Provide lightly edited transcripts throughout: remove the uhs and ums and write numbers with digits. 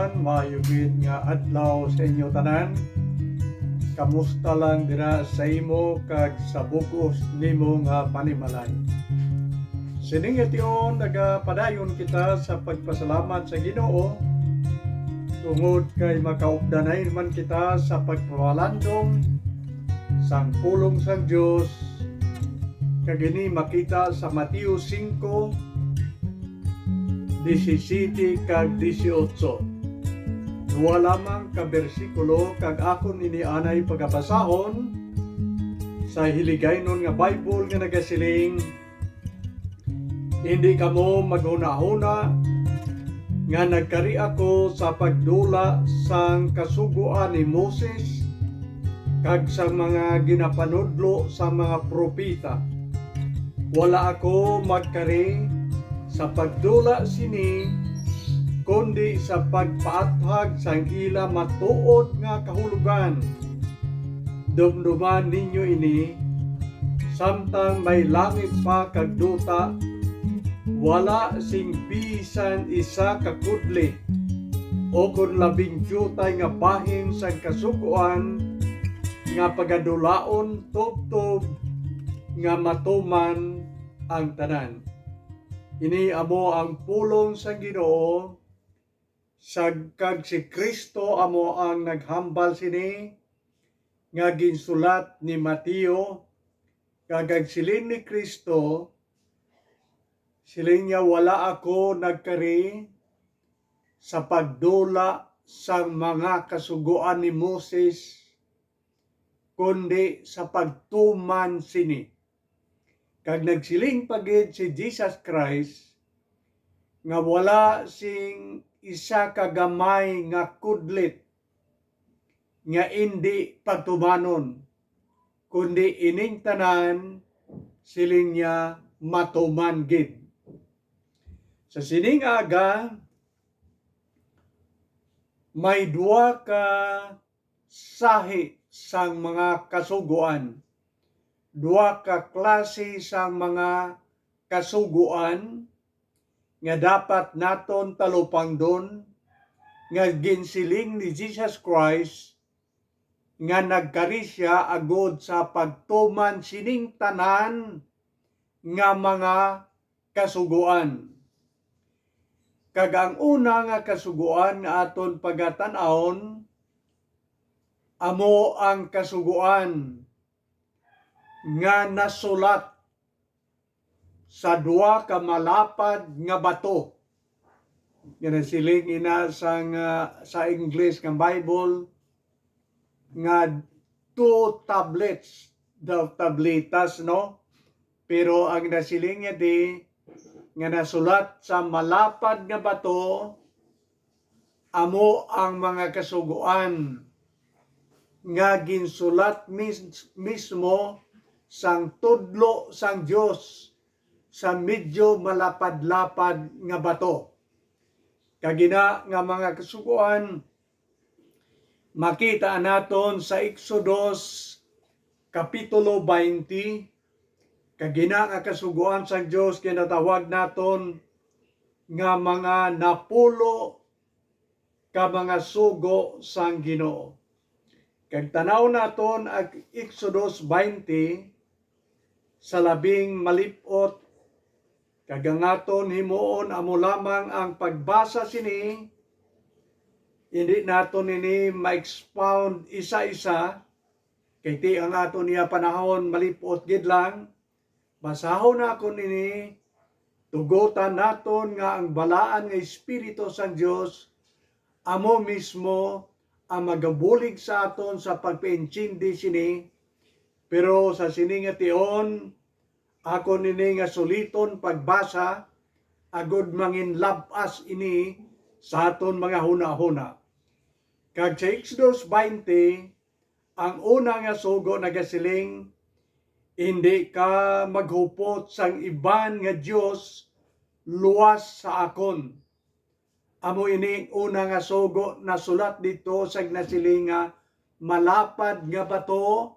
tanan, maayugid nga adlaw sa inyo tanan. Kamusta lang dira sa imo kag sa bugos nimo nga panimalay. Sining tion nagapadayon kita sa pagpasalamat sa Ginoo tungod kay makaupdanay man kita sa pagpawalandong sang pulong sang Dios kagini makita sa Mateo 5 17 kag 18. Duwa lamang ka bersikulo kag akon inianay pagabasahon sa hiligaynon nga Bible nga nagasiling, hindi kamo maghuna-huna nga nagkari ako sa pagdula sang kasuguan ni Moses kag sa mga ginapanudlo sa mga propeta. Wala ako magkari sa pagdula sini kundi sa pagpaathag sang ila matuod nga kahulugan. Dumduman ninyo ini samtang may langit pa kag duta, wala sing bisan isa ka kudli o kun 12 nga bahin sang kasuguan nga pagadulaon tubtob nga matuman ang tanan. Ini amo ang pulong sa Ginoo kag si Kristo amo ang naghambal sini nga ginsulat ni Mateo kag silin ni Kristo silin niya, wala ako nagkari sa pagdula sang mga kasuguan ni Moses kundi sa pagtuman sini. Kag nagsiling pagid si Jesus Christ nga wala sing isa ka gamay nga kudlit nga indi pagtumanon kundi ining tanan siling niya matuman gid. Sa sining aga may duwa ka sahi sang mga kasuguan. Duwa ka klase sang mga kasuguan nga dapat naton talupangdon nga ginsiling ni Jesus Christ nga nagkari siya agod sa pagtuman sining tanan nga mga kasuguan. Kag ang una nga kasuguan nga aton pagatan-awon amo ang kasuguan nga nasulat sa duwa ka malapad nga bato. Yan siling ina sa English nga Bible nga two tablets, the tabletas, no? Pero ang nasiling niya di nga nasulat sa malapad nga bato amo ang mga kasuguan nga ginsulat mismo sang tudlo sang Dios sa medyo malapad-lapad nga bato. Kagina nga mga kasuguan makita naton sa Exodus kapitulo 20. Kagina nga kasuguan sang Dios kinatawag naton nga mga napulo ka mga sugo sang Ginoo. Kag tanaw naton ang Exodus 20 sa labing malipot, kag ang aton himuon amo lamang ang pagbasa sini, hindi naton ini ma-expound isa-isa kay ti ang aton niya panahon malipot gid lang. Basahon na ako nini, tugutan naton nga ang balaan nga Espiritu sang Dios amo mismo ang magabulig sa aton sa pagpaintindi sini. Pero sa sini nga tion, ako nini nga suliton pagbasa agud manginlabas ini sa aton mga huna-huna. Kag sa Exodus 20, ang una nga sugo nagasiling, hindi ka maghupot sang iban nga Dios luwas sa akon. Amo ini una nga sugo na sulat dito sa nasiling nga malapad nga bato,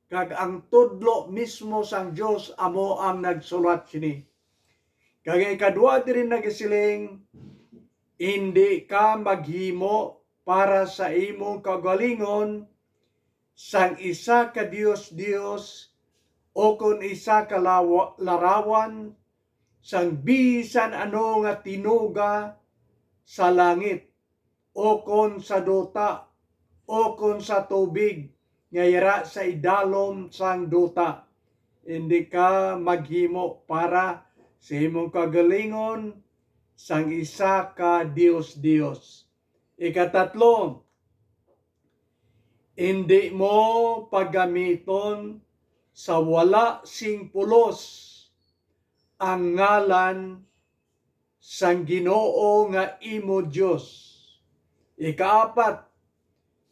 kag ang tudlo mismo sang Dios amo ang nagsulat sini. Kag ikadua diri nagasiling, Hindi ka maghimo para sa imong kagalingon sang isa ka Dios o kun isa ka larawan sang bisan ano nga tinuga sa langit o kon sa duta o kon sa tubig nga yara sa idalom sang duta. Hindi ka maghimo para sa imong kagalingon sang isa ka Dios. Ikatatlo, hindi mo paggamiton sa wala sing pulos ang ngalan sang Ginoo nga imo Dios. Ikaapat,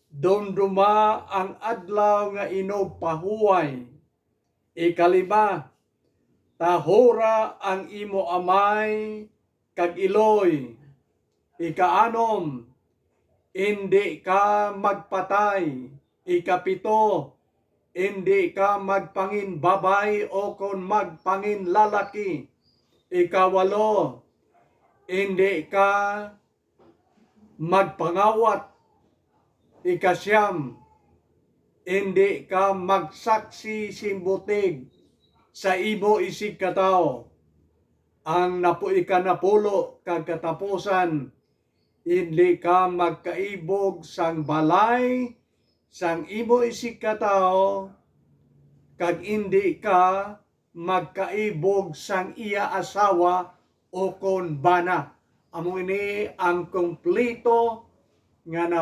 dumduma ang adlaw nga inog pahuway. Ikalima, tahora ang imo amay kag iloy. Ikaanom, hindi ka magpatay. Ikapito, hindi ka magpanginbabay o kon magpanginlalaki. Ikawalo, hindi ka magpangawat. Ikasyam, hindi ka magsaksi simbutig sa imo isig katao. Ang ikanapulo kag katapusan, hindi ka magkaibog sang balay sang imo isig katao kag hindi ka magkaibog sang iya asawa o kon bana. Amo ini ang kompleto nga na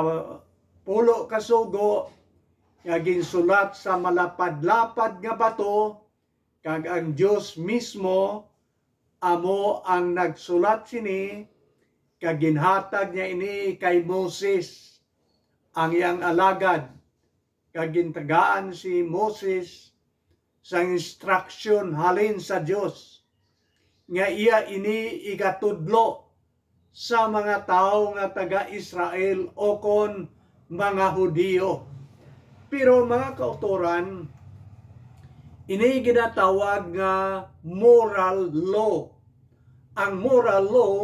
pulo kasugo nga ginsulat sa malapad-lapad nga bato kag ang Dios mismo amo ang nagsulat sini kag ginhatag niya ini kay Moses ang iyang alagad kag gintagaan si Moses sa instruction halin sa Dios nga iya ini igatudlo sa mga tao nga taga-Israel o kon mga Hudiyo. Pero mga kautoran, ini ginatawag nga moral law. Ang moral law,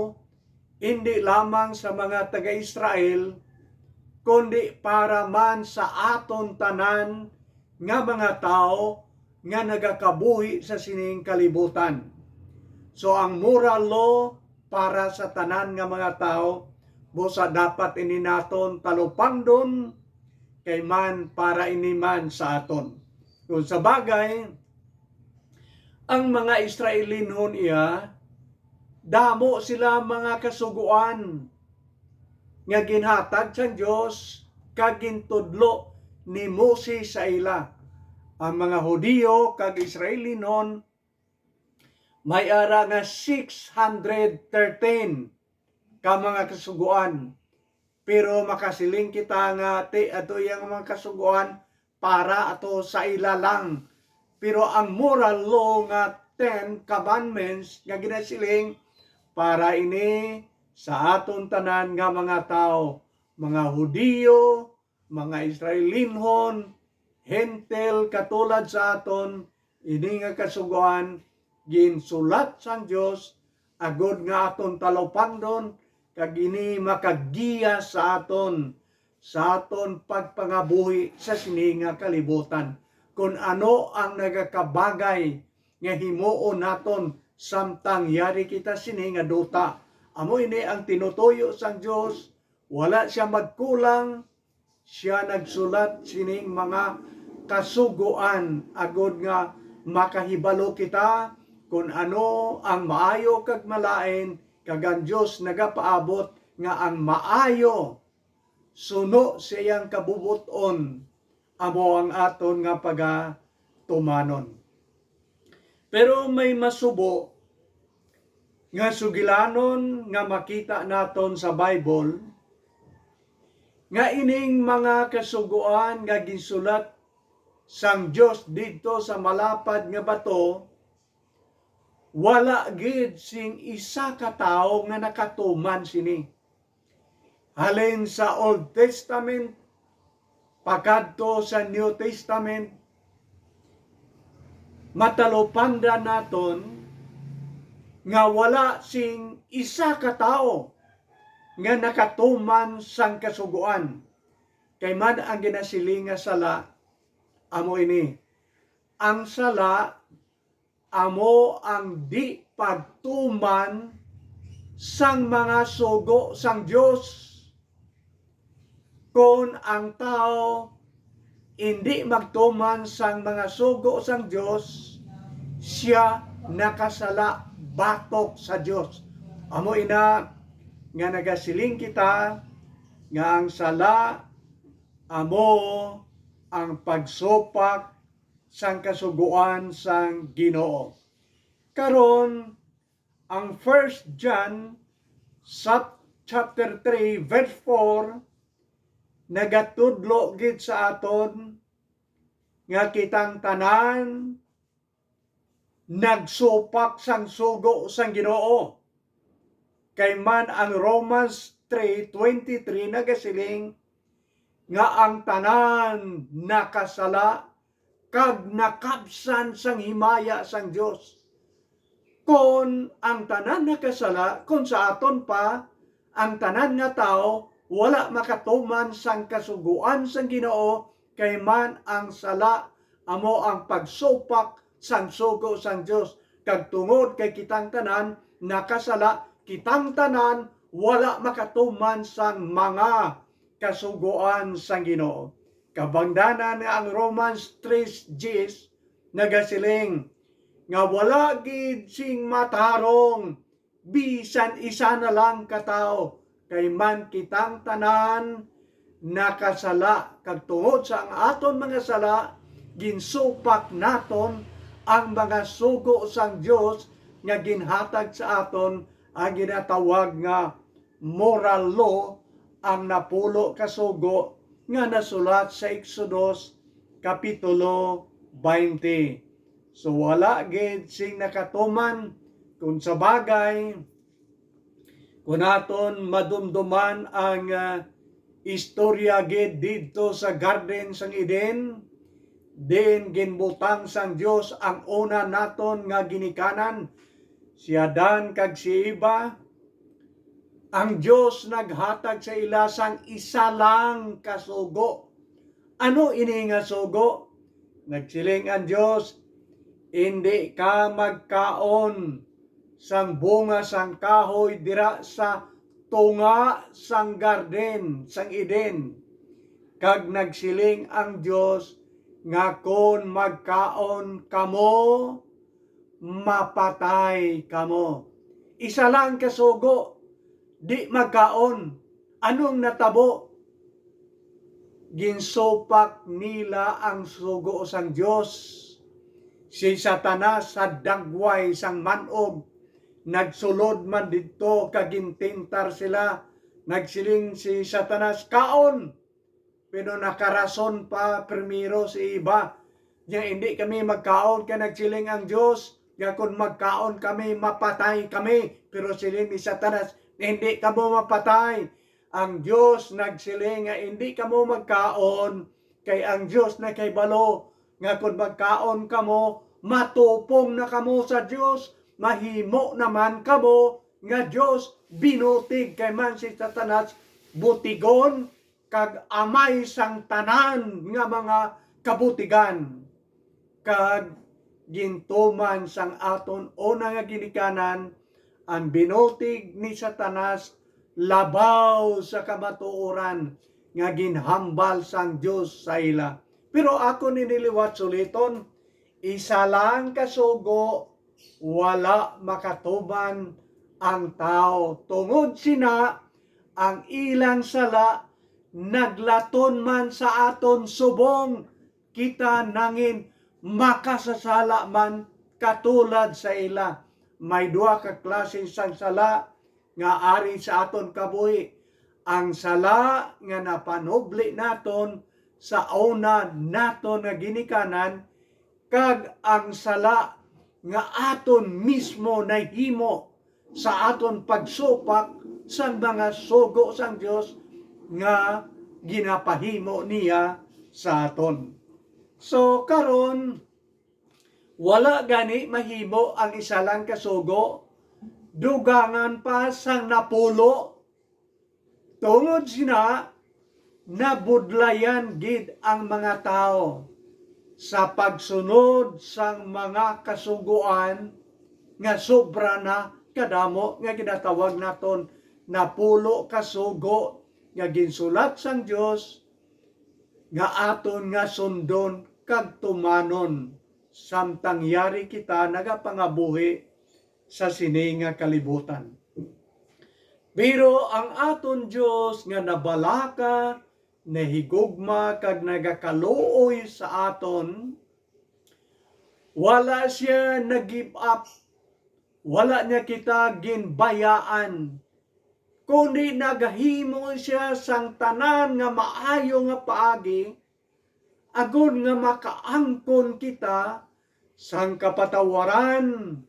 hindi lamang sa mga taga-Israel, kundi para man sa aton tanan nga mga tao nga nagakabuhi sa sining kalibutan. So ang moral law para sa tanan nga mga tao, busa dapat ini naton talupandon kay man para ini man sa aton. Kung sa bagay, ang mga Israelinhon iya, damo sila mga kasuguan nga ginhatag sa Dios kag gintudlo ni Moses sa ila. Ang mga Hudiyo kag Israelinhon may ara nga 613 ka mga kasuguan. Pero makasiling kita nga ato yung mga kasuguan para ato sa ila lang. Pero ang moral law nga 10 commandments nga ginasiling para ini sa aton tanan nga mga tao, mga Hudiyo, mga Israelinhon, hentel katulad sa aton, ini nga kasuguan ginsulat sang Dios agod nga aton talupandon kag ini makagiya sa aton pagpangabuhi sa sininga kalibutan. Kung ano ang nagakabagay nga himuon naton samtang yari kita sininga duta. Amo ini ang tinutuyo sang Dios, wala siya magkulang, siya nagsulat sining mga kasuguan agod nga makahibalo kita kung ano ang maayo kag malain kag ang Dios nagapaabot nga ang maayo suno siyang kabubuton amo ang aton nga pagatumanon. Pero may masubo nga sugilanon nga makita naton sa Bible nga ining mga kasuguan nga ginsulat sang Dios didto sa malapad nga bato, wala gid sing isa ka tawo nga nakatuman sini. Halin sa Old Testament pagkadto sa New Testament, matalupanda naton nga wala sing isa ka tawo nga nakatuman sang kasuguan. Kay man ang ginasiling nga sala, amo ini. Ang sala, amo ang di pagtuman sang mga sugo sang Dios. Kung ang tao hindi magtuman sang mga sugo sang Dios, siya nakasala batok sa Dios. Amo ina nga nagasiling kita nga ang sala amo ang pagsupak sang kasuguan sang Ginoo. Karon ang 1 John chapter 3 verse 4 nagatudlo gid sa aton nga kitang tanan nagsupak sang sugo sang Ginoo. Kay man ang Romans 3:23 nagasiling nga ang tanan nakasala kag nakabsan sang himaya sang Dios. Kung ang tanan nakasala, kung sa aton pa ang tanan nga tao wala makatuman sang kasuguan sang Ginoo, kay man ang sala amo ang pagsupak sang sugo sang Dios. Kag tungod kay kitang tanan nakasala, kitang tanan wala makatuman sang mga kasuguan sang Ginoo. Kabangdanan nga ang Romans 3:10 nagasiling nga wala gid sing matarong bisan isa na lang katao, kay man kitang tanan nakasala kag tungod sa ang aton mga sala ginsupak naton ang mga sugo sang Dios nga ginhatag sa aton ang ginatawag nga moral law, ang napulo ka sugo nga nasulat sa Exodus kapitulo 20. So wala gid sing nakatuman kung sa bagay kung aton madumduman ang istorya gid didto sa garden sang Eden, din ginbutang sang Dios ang una naton nga ginikanan, si Adan kag si Eva. Ang Dios naghatag sa ila sang isa lang kasugo. Ano ini nga sugo? Nagsiling ang Dios, hindi ka magkaon sang bunga sang kahoy dira sa tunga sang garden sang Eden. Kag nagsiling ang Dios nga kon magkaon kamo mapatay kamo. Isa lang kasugo, di magkaon. Anong natabo? Ginsupak nila ang sugo sang Dios. Si Satanas sa dagway sang manog nagsulod man dito kagintintar sila. Nagsiling si Satanas, kaon. Pero nakarason pa primero si Eva. Nga hindi kami magkaon, kaya nagsiling ang Diyos. Nga kung magkaon kami, mapatay kami. Pero siling ni Satanas, hindi ka mo mapatay. Ang Diyos nagsiling nga hindi ka mo magkaon. Kay ang Diyos na kay balo. Nga kung magkaon ka mo, matupong na kamo sa Diyos. Mahimo naman kamo nga Diyos, binutig kay man si Satanas, butigon kag amay sang tanan nga mga kabutigan. Kag gintuman sang aton una nga ginikanan, ang binutig ni Satanas labaw sa kamatuoran nga ginhambal sang Diyos sa ila. Pero ako niniliwat suliton, isa lang kasugo, wala makatuban ang tao. Tungod sina ang ilang sala naglaton man sa aton subong, kita nangin makasasala man katulad sa ila. May duha ka klase sang sala nga ari sa aton kabuhi. Ang sala nga napanubli naton sa una naton nga ginikanan, kag ang sala nga aton mismo nahimo sa aton pagsupak sa mga sugo sang Dios nga ginapahimo niya sa aton. So karon wala gani mahimo ang isa lang kasugo, dugangan pa sang napulo Tungod sina nabudlayan gid ang mga tao sa pagsunod sang mga kasuguan nga sobra na kadamo nga ginatawag naton napulo kasugo nga ginsulat sang Dios nga aton nga sundon kag tumanon samtang yari kita nagapangabuhi sa sini nga kalibutan. Pero ang aton Dios nga nabalaka, nahigugma kag nagakaluoy sa aton, wala siya nag-give up, wala niya kita ginbayaan, kundi nagahimo siya sang tanan nga maayo nga paagi, agon nga makaangkon kita sang kapatawaran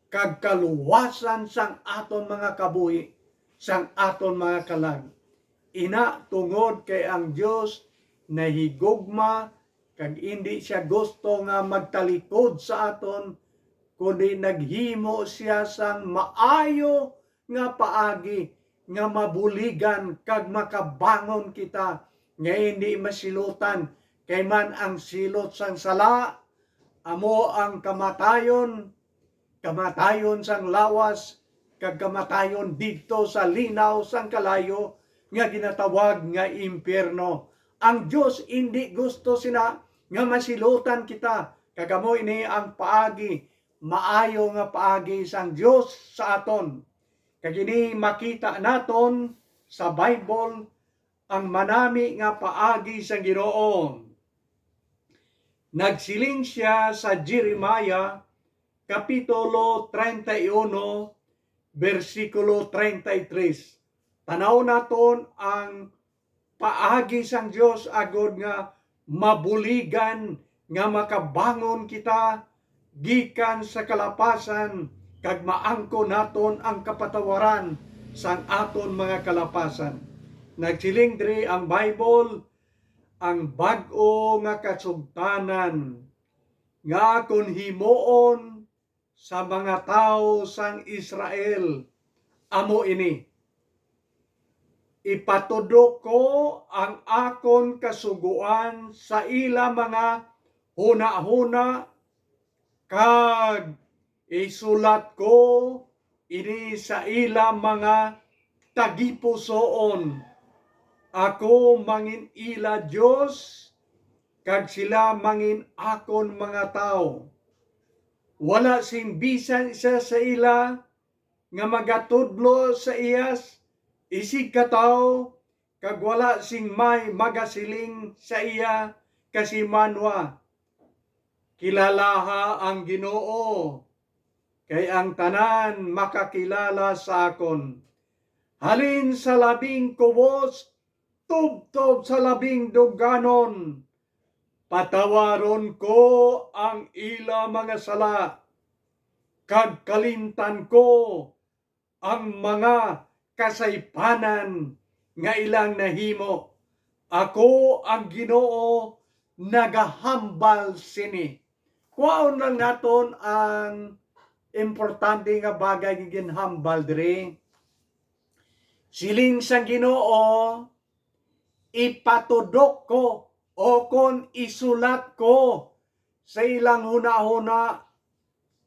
kag kaluwasan sang aton mga kabuhi, sang aton mga kalag. Ina tungod kay ang Dios nahigugma kag hindi siya gusto nga magtalikod sa aton, kundi naghimo siya sang maayo nga paagi nga mabuligan kag makabangon kita nga hindi masilutan kay man ang silot sang sala amo ang kamatayon sang lawas kag kamatayon didto sa linaw sang kalayo nga ginatawag nga impierno. Ang Dios hindi gusto sina nga masilutan kita, kagamo ini ang paagi, maayo nga paagi sang Dios sa aton. Kag ini makita naton sa Bible ang manami nga paagi sang Ginoo. Nagsiling siya sa Jeremiah Kapitulo 31, versikulo 33. Tanaw naton ang paagi sang Dios agod nga mabuligan nga makabangon kita gikan sa kalapasan kag maangko naton ang kapatawaran sang aton mga kalapasan. Nagsiling diri ang Bible, ang bag-o nga kasugtanan nga kun himuon sa mga tao sang Israel amo ini. Ipatudok ko ang akon kasuguan sa ila mga huna-huna kag isulat ko ini sa ila mga tagipusoon. Ako mangin ila Dios kag sila mangin akon mga tao. Wala sing bisan isa sa ila nga magatudlo sa iyas isig kataw kag wala sing may magasiling sa iya kasimanwa. Kilalaha ang Ginoo kay ang tanan makakilala sa akon. Halin sa labing kubos, tubtob sa labing duganon. Patawaron ko ang ila mga sala, kag kalimtan ko ang mga kasaypanan nga ilang nahimo. Ako ang Ginoo nagahambal sini. Kuwaon lang naton ang importante nga bagay nga ginhambal diri. Siling sang Ginoo, ipatudok ko o kon isulat ko sa ilang huna-huna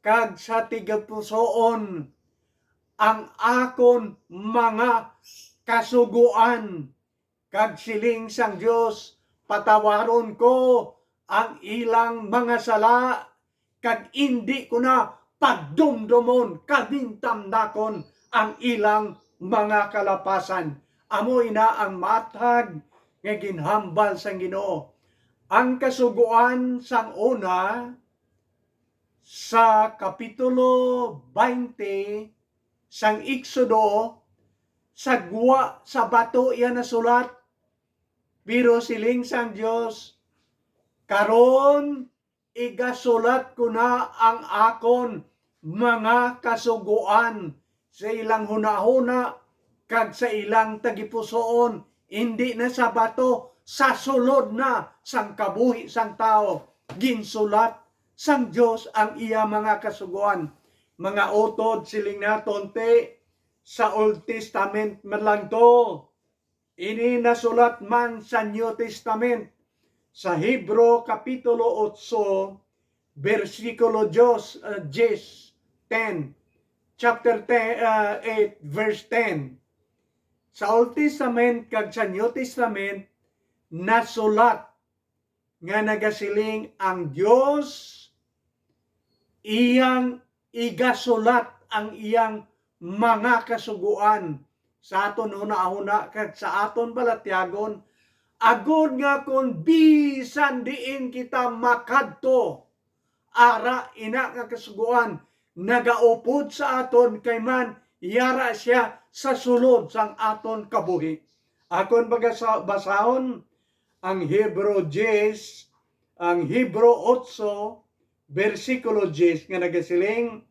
kag sa tigapusoon ang akon mga kasuguan. Kag siling sang Dios, patawaron ko ang ilang mga sala kag hindi ko na pagdumdumon kabintamdakon ang ilang mga kalapasan. Amoy na ang matag nga ginhambal sang Ginoo. Ang kasuguan sang una sa Kapitulo 20 sang Exodo, sagwa sa bato iyan nasulat, pero siling sang Dios, karon igasulat ko na ang akon mga kasuguan sa ilang hunahuna kag sa ilang tagipusoon, hindi na sa bato, sa sulod na sang kabuhi sang tao. Ginsulat sang Dios ang iya mga kasuguan. Mga utod siling naton te sa Old Testament man lang to. Ini nasulat man sa New Testament sa Hebro Kapitulo 8, versikulo 10, chapter 8, verse 10. Sa Old Testament kag sa New Testament, nasulat nga nagasiling ang Dios iyang igasulat ang iyang mga kasuguan sa aton huna-huna kag sa aton balatyagon, agod nga kung bisan diin kita makadto ara ina nga kasuguan nagaupod sa aton kay man yara siya sa sulod sang aton kabuhi. Akon basahon ang Hebro 10, ang Hebro 8, versikulo 10 nga nagasiling,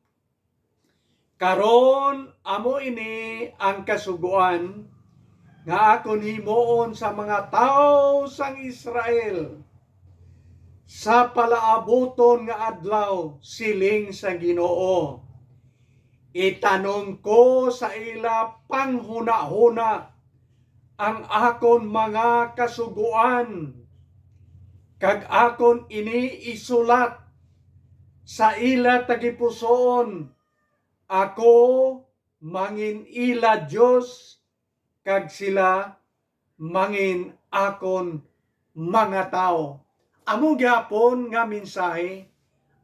karon amo ini ang kasuguan nga akon himuon sa mga tao sang Israel sa palaabuton nga adlaw siling sa Ginoo. Itanong ko sa ila panghuna-huna ang akon mga kasuguan kag akon ini isulat sa ila tagipusoon. Ako mangin ila Dios kag sila mangin akon mga tao. Amo gyapon nga mensahe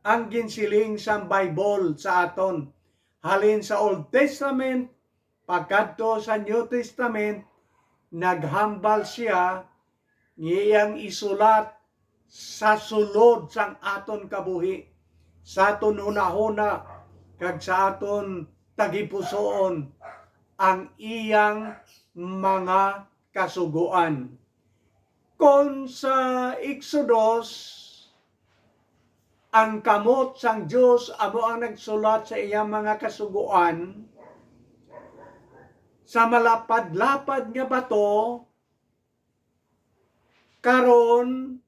ang ginsiling sa Bible sa aton. Halin sa Old Testament pagkadto sa New Testament, naghambal siya ngiyang isulat sa sulod sang aton kabuhi, sa aton hunahuna kag sa aton tagipusoon ang iyang mga kasuguan. Kon sa Exodus, ang kamot sang Dios amo ang nagsulat sa iyang mga kasuguan, sa malapad-lapad nga bato, karon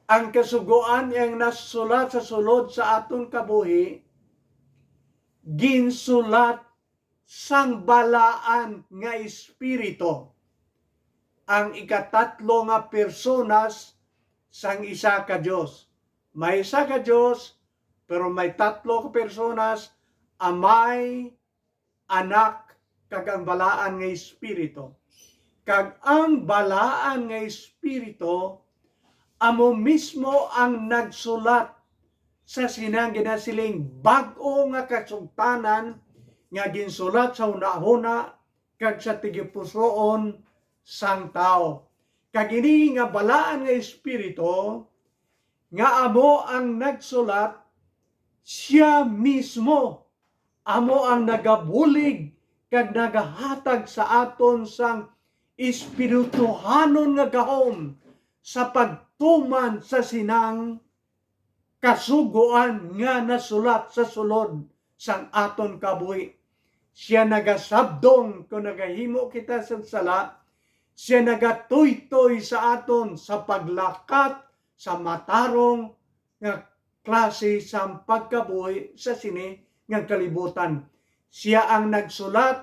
ang kasuguan yang nasulat sa sulod sa aton kabuhi, ginsulat sang balaan nga espiritu, ang ikatatlo nga personas sang isa ka Dios. May isa ka Dios, pero may tatlo ka personas, Amay, Anak, kag ang balaan nga espiritu. Kag ang balaan nga espiritu amo mismo ang nagsulat sa sinang ginasiling bag-o nga kasugtanan nga ginsulat sa hunahuna kag sa tigipusoon sang tao. Kag ini nga balaan nga espiritu nga amo ang nagsulat, siya mismo amo ang nagabulig kag nagahatag sa aton sang espirituhanon nga gahom sa pagtuman sa sinang kasuguan nga nasulat sa sulod sang aton kabuhi. Siya nagasabdong kung nagahimo kita sa sala, siya nagatuytoy sa aton sa paglakat sa matarong nga klase sa pagkabuhi sa sini nga kalibutan. Siya ang nagsulat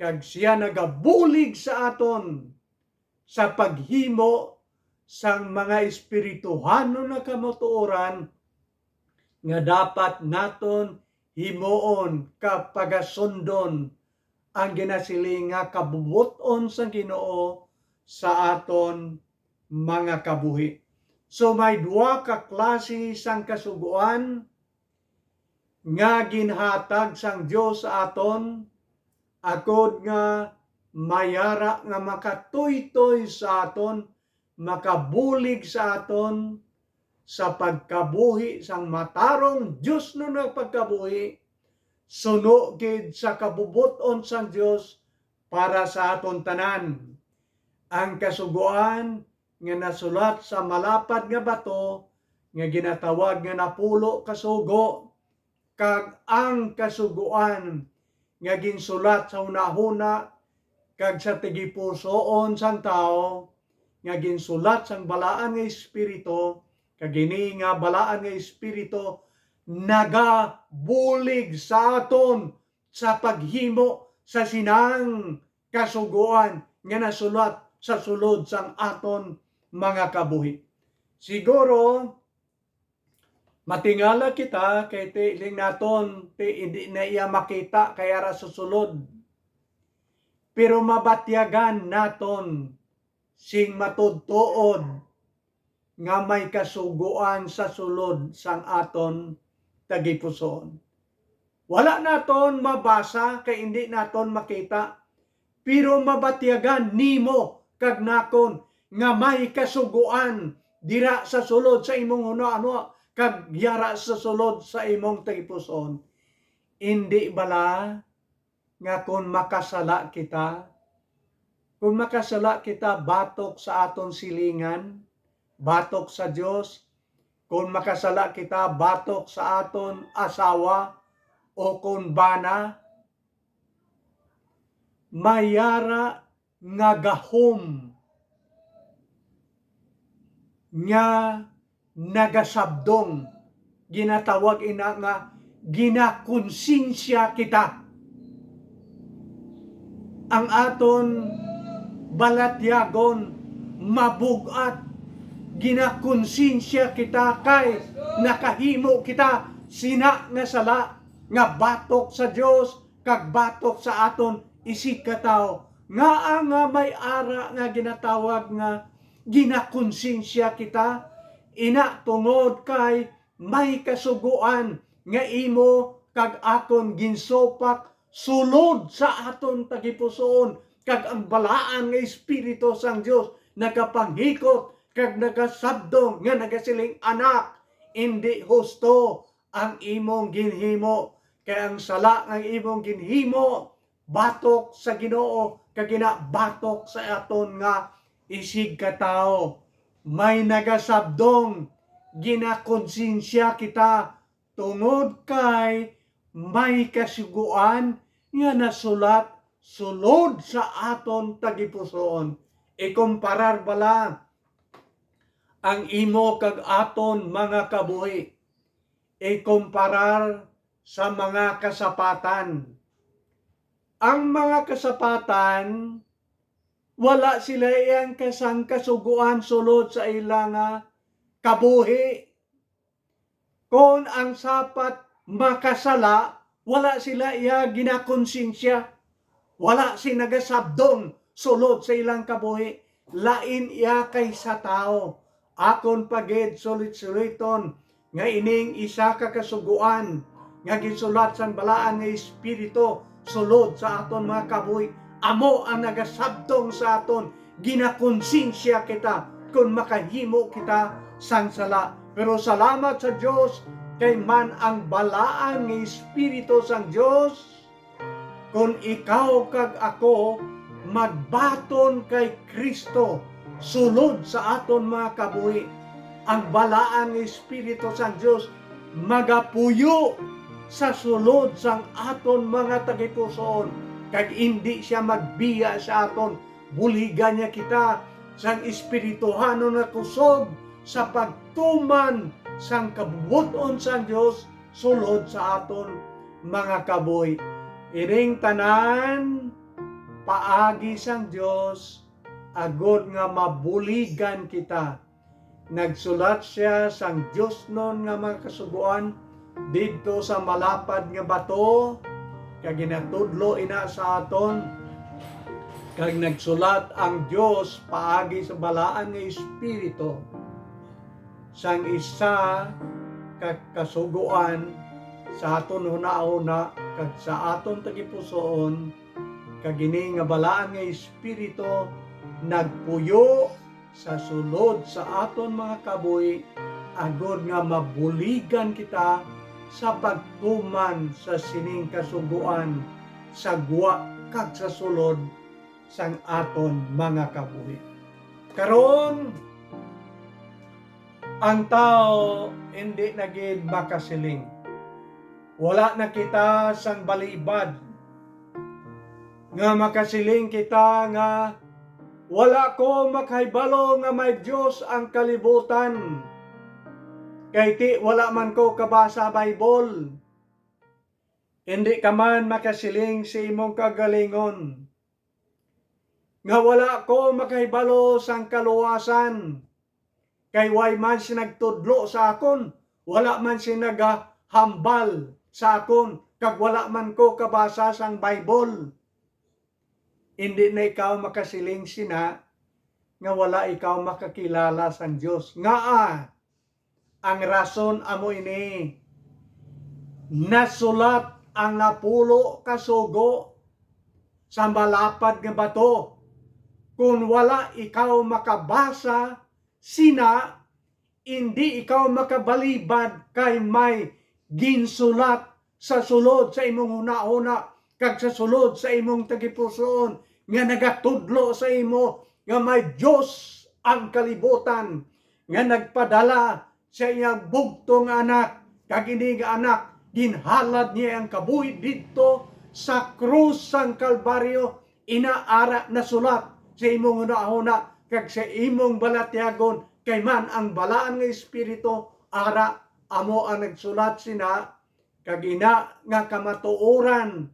kag siya nagabulig sa aton sa paghimo sang mga espirituhano na kamotuoran nga dapat naton himuon kapagasundon ang ginasiling nga kabubuton sa Ginoo sa aton mga kabuhi. So may duha ka klase sang kasuguan nga ginhatag sang Dios sa aton, agod nga mayara nga makatuytoy sa aton, makabulig sa aton sa pagkabuhi sang matarong Dios no nagpagkabuhi, suno gid sa kabubuton sang Dios para sa aton tanan. Ang kasuguan nga nasulat sa malapad nga bato nga ginatawag nga napulo kasugo, kag ang kasuguan nga ginsulat sa hunahuna kag sa tigipusoon sang tao nga ginsulat sang balaan nga espiritu, kag ini nga balaan nga espiritu nagabulig sa aton sa paghimo sa sinang kasuguan nga nasulat sa sulod sang aton mga kabuhi. Siguro matingala kita kay tiling naton hindi na iya makita kaya ra susulod. Pero mabatyagan naton sing matudtuod nga may kasuguan sa sulod sang aton tagipusoon. Wala naton mabasa kay hindi naton makita, pero mabatyagan nimo kag nakon nga may kasuguan dira sa sulod sa imong ano kag yara sa sulod sa imong tagipusoon. Hindi bala nga kung makasala kita, batok sa aton silingan, batok sa Dios. Kung makasala kita, batok sa aton asawa o kung bana, mayara nga gahom nga nagasabdong, ginatawag ina nga ginakonsensya kita. Ang aton balatyagon mabugat, ginakonsensya kita kay nakahimo kita sina nga sala nga batok sa Dios kag batok sa aton isikataw nga may ara nga ginatawag nga ginakonsensya kita ina tungod kay may kasuguan nga imo kag aton ginsopak sulod sa aton tagipusoon kag ang balaan nga Espiritu sang Dios nagapanghikot kag nagasabdong nga nagasiling anak, hindi husto ang imong ginhimo. Kaya ang sala ang imong ginhimo, batok sa Ginoo, kag batok sa aton nga isig katao. May nagasabdong, ginakonsensya kita, tungod kay may kasiguan nga nasulat sulod sa aton tagipusoon. Ikumparar bala ang imo kag aton mga kabuhi, ikumparar sa mga kasapatan. Ang mga kasapatan, wala sila iyang kasuguan sulod sa ilang kabuhi. Kung ang sapat makasala, wala sila iya ginakonsensya, wala si nagasabdong sulod sa ilang kabuhi. Lain iya kaysa tao. Akon pagid sulit-suliton nga ining isa ka kasuguan nga gisulat sang balaan nga Espiritu sulod sa aton mga kabuhi. Amo ang nagasabdong sa aton, ginakonsensya kita kung makahimo kita sang sala. Pero salamat sa Dios kay man ang balaan nga Espiritu sang Dios kung ikaw kag ako magbaton kay Kristo sulod sa aton mga kabuhi. Ang balaan ng Espiritu sang Dios magapuyo sa sulod sang aton mga tagipusoon kag hindi siya magbiya sa aton, buligan niya kita sang espirituhano na kusog sa pagtuman sang kabubuton sang Dios sulod sa aton mga kabuhi. Iring tanan paagi sang Dios agod nga mabuligan kita. Nagsulat siya sang Dios non nga mga kasuguan didto sa malapad nga bato kag ginatudlo ina sa aton kag nagsulat ang Dios paagi sa balaan nga Espiritu sang isa kag kasuguan sa aton hunahuna kag sa aton tagipusoon kag ini nga balaan nga Espiritu nagpuyo sa sulod sa aton mga kabuhi agod nga mabuligan kita sa pagtuman sa sining kasuguan sa guwa kag sa sulod sang aton mga kabuhi. Karon ang tao hindi na gid makasiling. Wala na kita sang balibad nga makasiling kita nga wala ko makaibalo nga may Dios ang kalibutan. Kay ti wala man ko kabasa Bible. Hindi ka man makasiling sa imong kagalingon nga wala ko makahibalo sang kaluwasan. Kay way man si nagtudlo sa akon, wala man si nagahambal sa akon, kag wala man ko kabasa sang Bible. Hindi na ikaw makasiling sina nga wala ikaw makakilala sang Dios. Nga ang rason amo ini, nasulat ang napulo kasugo sa malapad nga bato. Kung wala ikaw makabasa sina, hindi ikaw makabalibad kay may ginsulat sa sulod sa imong una-una kag sa sulod sa imong tagipusoon nga nagatudlo sa imo nga may Dios ang kalibutan nga nagpadala sa iyang bugtong anak, kag ini nga anak ginhalad niya ang kabuhi dito sa krus sang Kalbaryo. Inaara na sulat sa imong una-una kag sa imong balatyagon, kay man ang balaan nga espiritu ara amo ang nagsulat sina, kag ina nga kamatuoran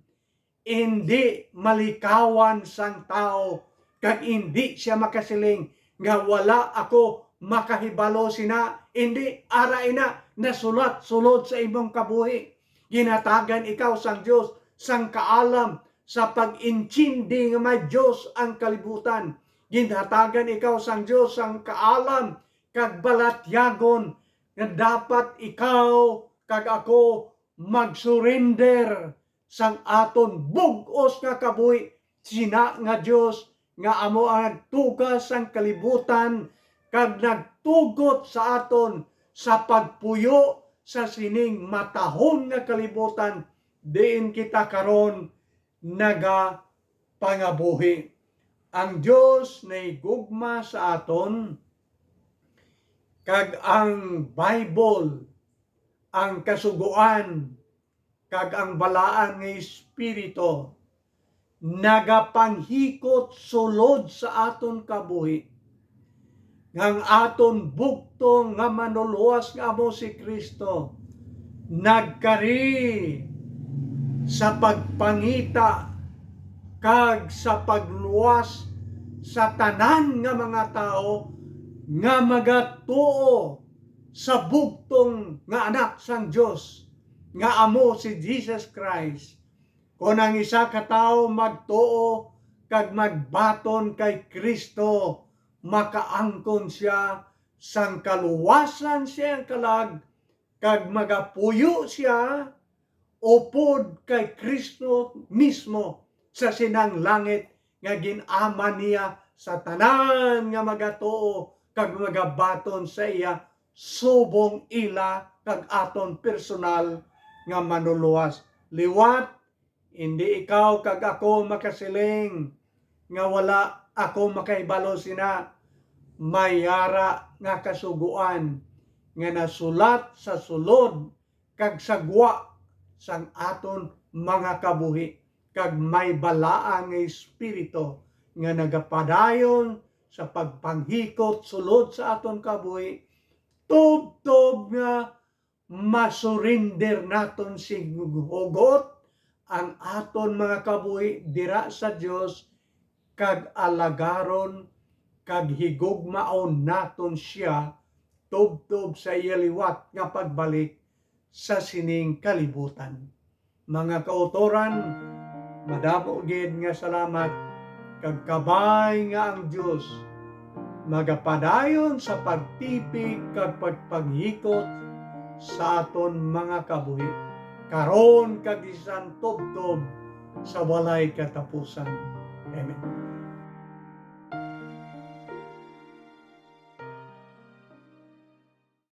hindi malikawan sang tao, kag hindi siya makasiling nga wala ako makahibalo sina. Hindi, ara ina nasulat sulod sa imong kabuhi. Ginatagan ikaw sang Dios sang kaalam sa pag-intindi nga may Dios ang kalibutan. Ginhatagan ikaw sang Dios sang kaalam kag balatyagon nga dapat ikaw kag ako mag-surrender sang aton bug-os nga kabuhi sina nga Dios nga amo ang nagtugas sang kalibutan kag nagtugot sa aton sa pagpuyo sa sining matahon nga kalibutan diin kita karon nagapangabuhi. Ang Dios na igugma sa aton, kag ang Bible, ang kasuguan, kag ang balaan nga espiritu nagapanghikot sulod sa aton kabuhi, ngang aton bugtong nga manuluwas nga amo si Kristo nagkari sa pagpangita kag sa pagluwas sa tanan nga mga tao nga magatuo sa bugtong nga anak sang Dios nga amo si Jesus Christ. Kung ang isa ka tawo magtuo kag magbaton kay Kristo, makaangkon siya sang kaluwasan siyang kalag kag magapuyo siya upod kay Kristo mismo sa sinang langit nga ginama niya sa tanan nga magatuo kag magabaton sa iya subong ila kag aton personal nga manuluwas. Liwat, hindi ikaw kag ako makasiling nga wala ako makahibalo sina. Mayara nga kasuguan nga nasulat sa sulod kag sagwa sang aton mga kabuhi, kag may balaan nga espiritu nga nagapadayon sa pagpanghikot sulod sa aton kabuhi, tub-tub nga masurinder naton hugot ang aton mga kabuhi dira sa Dios, kag alagaron kag higugmaon naton siya tub-tub sa iya liwat nga pagbalik sa sining kalibutan. Mga kautoran, madamo gid nga salamat kag kabay nga ang Dios magapadayon sa pagtipig kag pagpaghikot sa aton mga kabuhi karon kag bisan tub-tub sa walay katapusan. Amen.